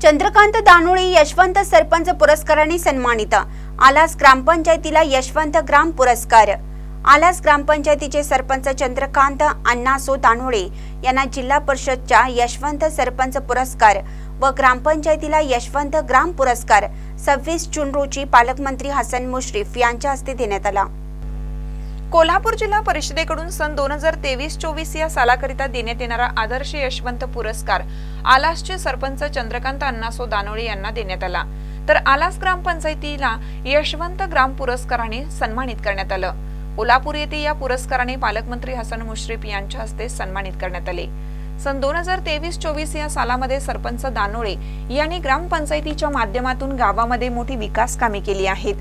चंद्रकांत दानोळे यशवंत सरपंच पुरस्काराने सन्मानित। आलास ग्रामपंचायतीला यशवंत ग्राम पुरस्कार। आलास ग्रामपंचायतीचे सरपंच चंद्रकांत अण्णासो दानोळे यांना जिल्हा परिषदच्या यशवंत सरपंच पुरस्कार व ग्रामपंचायतीला यशवंत ग्राम पुरस्कार 26 जून रोजी पालकमंत्री हसन मुश्रीफ यांच्या हस्ते देण्यात आला। कोल्हापूर जिल्हा परिषदेकडून सन 2023-24 या सालाकरिता देण्यात येणारा आदर्श यशवंत पुरस्कार आलासचे सरपंच चंद्रकांत अण्णासो दानोळे यांना देण्यात आला। तर आलास ग्रामपंचायतीला यशवंत ग्राम पुरस्काराने सन्मानित करण्यात आलं। कोल्हापूर येथे या पुरस्काराने पालकमंत्री हसन मुश्रीफ यांच्या हस्ते सन्मानित करण्यात आले। सन 2023-24 या सालामध्ये सरपंच दानोळे यांनी ग्रामपंचायतीच्या माध्यमातून गावामध्ये मोठी विकास कामे केली आहेत।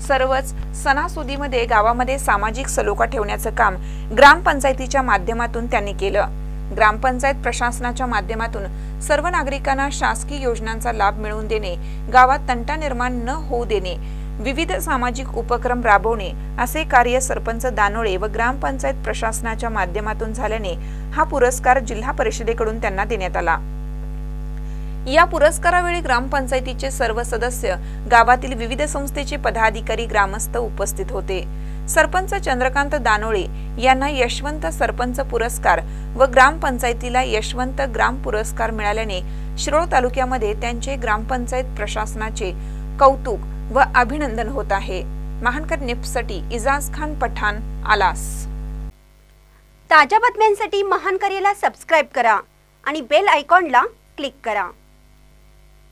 सर्वच सणासुदीमध्ये गावामध्ये सामाजिक सलोखा ठेवण्याचं काम ग्रामपंचायतीच्या माध्यमातून त्यांनी केलं। ग्रामपंचायत प्रशासनाच्या माध्यमातून सर्व नागरिकांना शासकीय योजनांचा लाभ मिळवून देणे, गावात तंटा निर्माण न होऊ देणे, विविध सामाजिक उपक्रम राबवणे असे कार्य सरपंच दानोळे व ग्रामपंचायत प्रशासनाच्या माध्यमातून झाल्याने हा पुरस्कार जिल्हा परिषदेकडून त्यांना देण्यात आला। या पुरस्कारावेळी ग्रामपंचायतीचे सर्व सदस्य, गावातील विविध संस्थेचे पदाधिकारी, ग्रामस्थ उपस्थित होते। सरपंच चंद्रकांत दानोळे यांना यशवंत सरपंच पुरस्कार व ग्रामपंचायतीला यशवंत ग्राम पुरस्कार मिळाल्याने शिरोळ तालुक्यामध्ये त्यांचे ग्रामपंचायत प्रशासनाचे कौतुक व अभिनंदन होत आहे। महानकर न्यूजसाठी इजाज खान पठाण, आलास। ताज्या बातम्यांसाठी महानकरेला सबस्क्राइब करा आणि बेल आयकॉनला क्लिक करा।